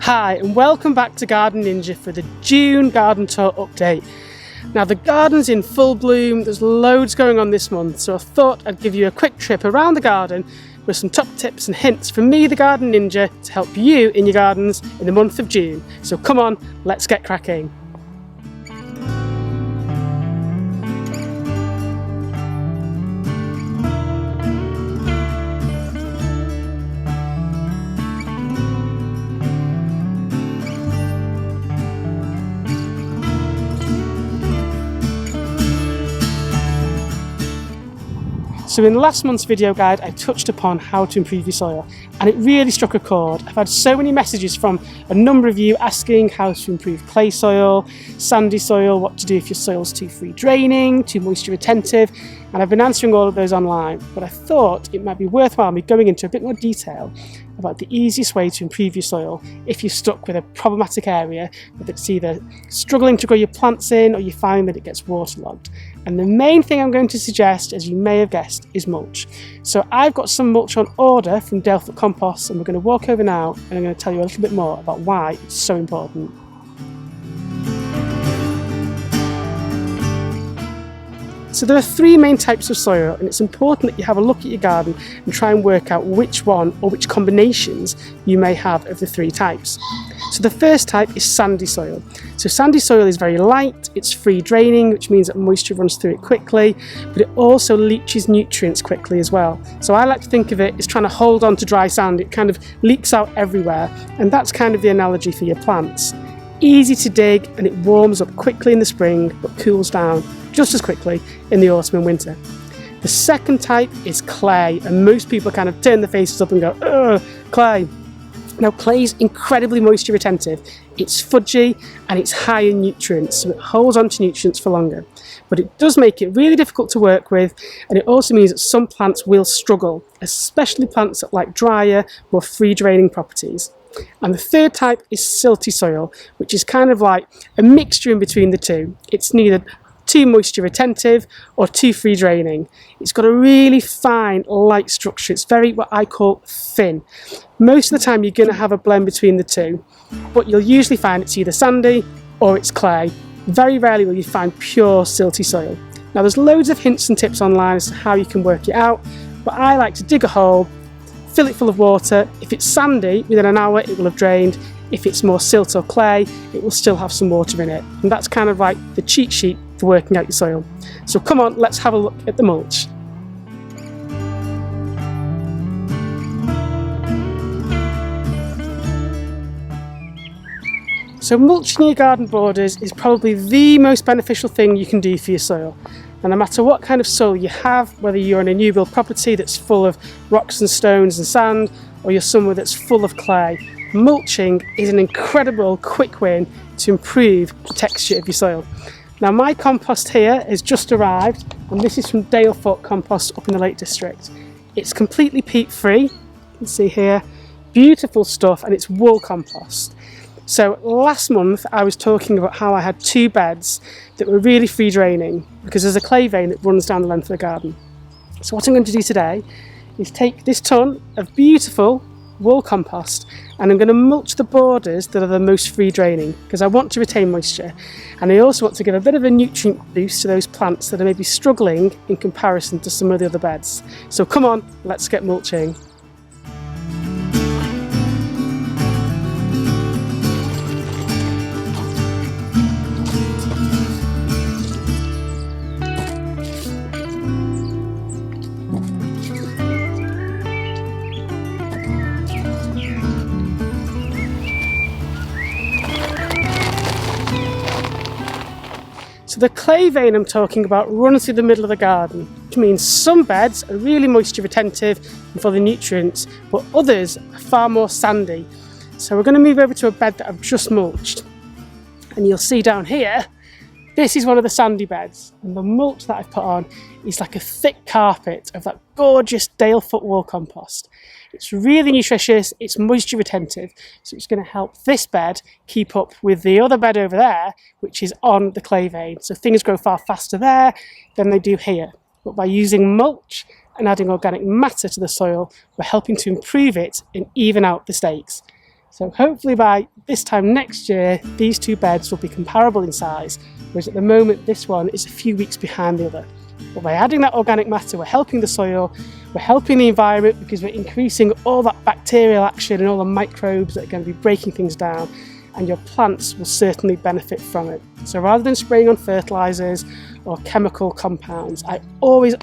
Hi and welcome back to Garden Ninja for the June garden tour update. Now the garden's in full bloom, there's loads going on this month, so I thought I'd give you a quick trip around the garden with some top tips and hints from me, the Garden Ninja, to help you in your gardens in the month of June. So come on, let's get cracking. So in last month's video guide, I touched upon how to improve your soil, and it really struck a chord. I've had so many messages from a number of you asking how to improve clay soil, sandy soil, what to do if your soil's too free draining, too moisture retentive, and I've been answering all of those online, but I thought it might be worthwhile me going into a bit more detail about the easiest way to improve your soil if you're stuck with a problematic area, whether it's either struggling to grow your plants in or you find that it gets waterlogged. And the main thing I'm going to suggest, as you may have guessed, is mulch. So I've got some mulch on order from Compost, and we're going to walk over now and I'm going to tell you a little bit more about why it's so important. So there are three main types of soil, and it's important that you have a look at your garden and try and work out which one or which combinations you may have of the three types. So the first type is sandy soil. So sandy soil is very light, it's free draining, which means that moisture runs through it quickly, but it also leaches nutrients quickly as well. So I like to think of it as trying to hold on to dry sand. It kind of leaks out everywhere, and that's kind of the analogy for your plants. Easy to dig, and it warms up quickly in the spring but cools down just as quickly in the autumn and winter. The second type is clay, and most people kind of turn their faces up and go, ugh, clay. Now clay is incredibly moisture retentive, it's fudgy and it's high in nutrients, so it holds on to nutrients for longer. But it does make it really difficult to work with, and it also means that some plants will struggle, especially plants that like drier, more free draining properties. And the third type is silty soil, which is kind of like a mixture in between the two. It's neither too moisture retentive or too free draining. It's got a really fine light structure. It's very what I call thin. Most of the time you're going to have a blend between the two, but you'll usually find it's either sandy or it's clay. Very rarely will you find pure silty soil. Now there's loads of hints and tips online as to how you can work it out, but I like to dig a hole, fill it full of water. If it's sandy, within an hour it will have drained. If it's more silt or clay, it will still have some water in it. And that's kind of like the cheat sheet for working out your soil. So come on, let's have a look at the mulch. So mulching your garden borders is probably the most beneficial thing you can do for your soil. And no matter what kind of soil you have, whether you're on a new build property that's full of rocks and stones and sand, or you're somewhere that's full of clay, mulching is an incredible quick win to improve the texture of your soil. Now my compost here has just arrived, and this is from Compost up in the Lake District. It's completely peat free, you can see here, beautiful stuff, and it's wool compost. So last month I was talking about how I had two beds that were really free draining because there's a clay vein that runs down the length of the garden. So what I'm going to do today is take this ton of beautiful wool compost and I'm going to mulch the borders that are the most free draining because I want to retain moisture, and I also want to give a bit of a nutrient boost to those plants that are maybe struggling in comparison to some of the other beds. So come on, let's get mulching. So the clay vein I'm talking about runs through the middle of the garden, which means some beds are really moisture retentive and full of nutrients, but others are far more sandy. So we're going to move over to a bed that I've just mulched. And you'll see down here, this is one of the sandy beds. And the mulch that I've put on is like a thick carpet of that gorgeous Dalefoot wool compost. It's really nutritious, it's moisture retentive, so it's going to help this bed keep up with the other bed over there, which is on the clay vein. So things grow far faster there than they do here. But by using mulch and adding organic matter to the soil, we're helping to improve it and even out the stakes. So hopefully by this time next year, these two beds will be comparable in size, whereas at the moment this one is a few weeks behind the other. But by adding that organic matter, we're helping the soil, we're helping the environment because we're increasing all that bacterial action and all the microbes that are going to be breaking things down, and your plants will certainly benefit from it. So rather than spraying on fertilisers or chemical compounds, I always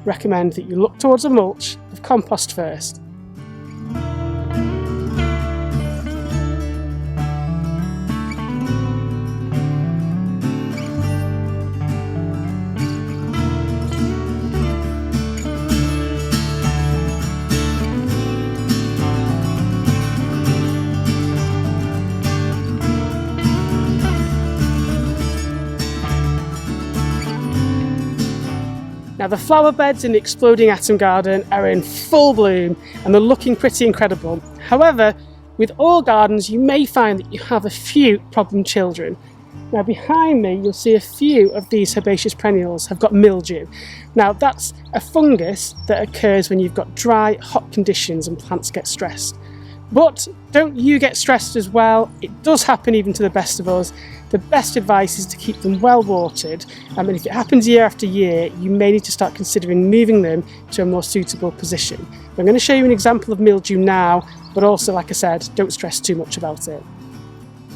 recommend that you look towards a mulch of compost first. Now the flower beds in the Exploding Atom Garden are in full bloom and they're looking pretty incredible. However, with all gardens you may find that you have a few problem children. Now behind me you'll see a few of these herbaceous perennials have got mildew. Now that's a fungus that occurs when you've got dry, hot conditions and plants get stressed. But don't you get stressed as well. It does happen even to the best of us. The best advice is to keep them well watered, and if it happens year after year, you may need to start considering moving them to a more suitable position. I'm going to show you an example of mildew now, but also, like I said, don't stress too much about it.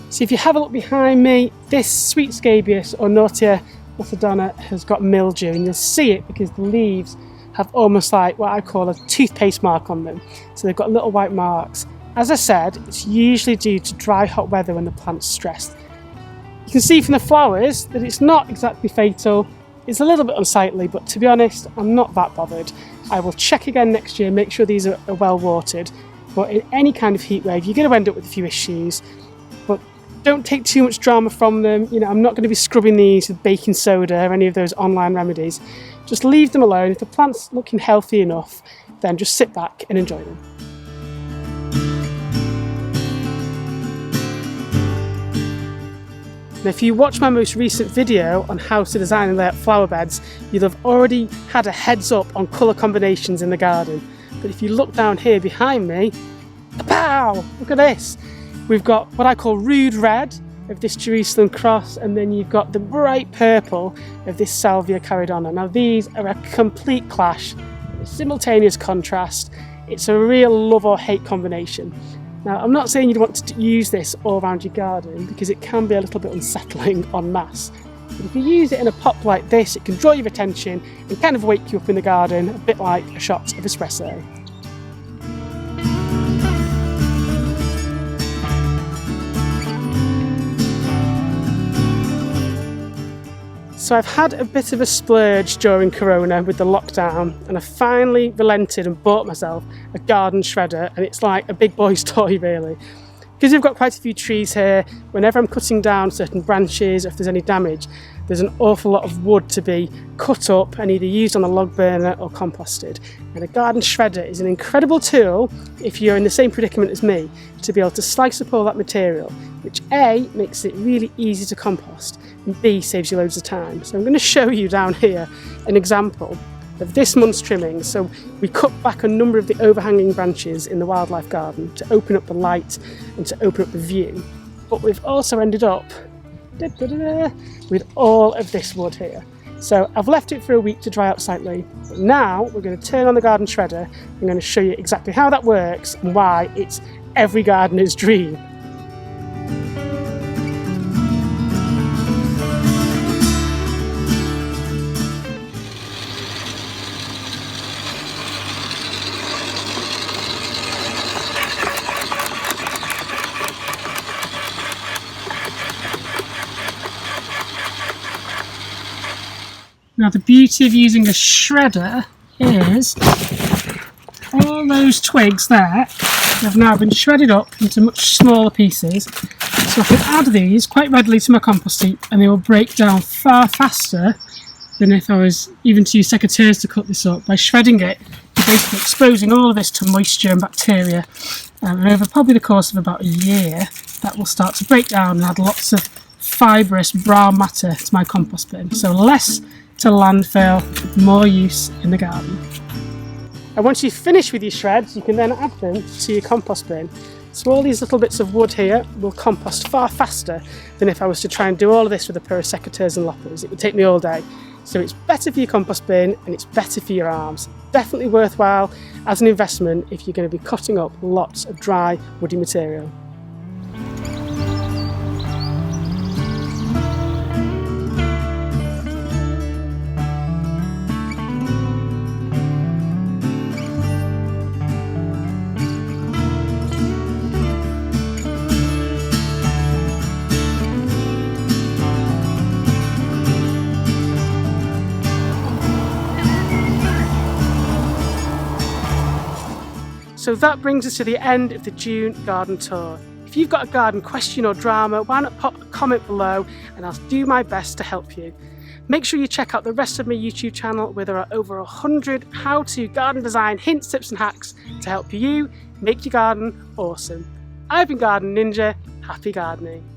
So if you have a look behind me, this sweet scabious or Nautia orthodona has got mildew, and you'll see it because the leaves have almost like what I call a toothpaste mark on them. So they've got little white marks. As I said, it's usually due to dry, hot weather when the plant's stressed. You can see from the flowers that it's not exactly fatal. It's a little bit unsightly, but to be honest, I'm not that bothered. I will check again next year, make sure these are well watered. But in any kind of heat wave, you're going to end up with a few issues. But don't take too much drama from them. You know, I'm not going to be scrubbing these with baking soda or any of those online remedies. Just leave them alone. If the plant's looking healthy enough, then just sit back and enjoy them. Now, if you watch my most recent video on how to design and lay out flower beds, you'll have already had a heads up on colour combinations in the garden. But if you look down here behind me, pow! Look at this! We've got what I call rude red of this Jerusalem cross, and then you've got the bright purple of this Salvia caridona. Now these are a complete clash, a simultaneous contrast. It's a real love or hate combination. Now, I'm not saying you'd want to use this all around your garden because it can be a little bit unsettling en masse. But if you use it in a pot like this, it can draw your attention and kind of wake you up in the garden, a bit like a shot of espresso. So I've had a bit of a splurge during Corona with the lockdown, and I finally relented and bought myself a garden shredder, and it's like a big boy's toy really. Because we've got quite a few trees here, whenever I'm cutting down certain branches, or if there's any damage, there's an awful lot of wood to be cut up and either used on a log burner or composted. And a garden shredder is an incredible tool if you're in the same predicament as me, to be able to slice up all that material, which A, makes it really easy to compost, and B, saves you loads of time. So I'm going to show you down here an example of this month's trimming. So we cut back a number of the overhanging branches in the wildlife garden to open up the light and to open up the view. But we've also ended up with all of this wood here. So I've left it for a week to dry out slightly, but now we're going to turn on the garden shredder. I'm going to show you exactly how that works and why it's every gardener's dream. Now the beauty of using a shredder is all those twigs there have now been shredded up into much smaller pieces, so I can add these quite readily to my compost heap and they will break down far faster than if I was even to use secateurs to cut this up. By shredding it, you're basically exposing all of this to moisture and bacteria, and over probably the course of about a year that will start to break down and add lots of fibrous brown matter to my compost bin. So less to landfill, more use in the garden. And once you've finished with your shreds, you can then add them to your compost bin. So all these little bits of wood here will compost far faster than if I was to try and do all of this with a pair of secateurs and loppers. It would take me all day. So it's better for your compost bin and it's better for your arms. Definitely worthwhile as an investment if you're going to be cutting up lots of dry woody material. So that brings us to the end of the June garden tour. If you've got a garden question or drama, why not pop a comment below and I'll do my best to help you. Make sure you check out the rest of my YouTube channel where there are over 100 how-to garden design hints, tips and hacks to help you make your garden awesome. I've been Garden Ninja, happy gardening.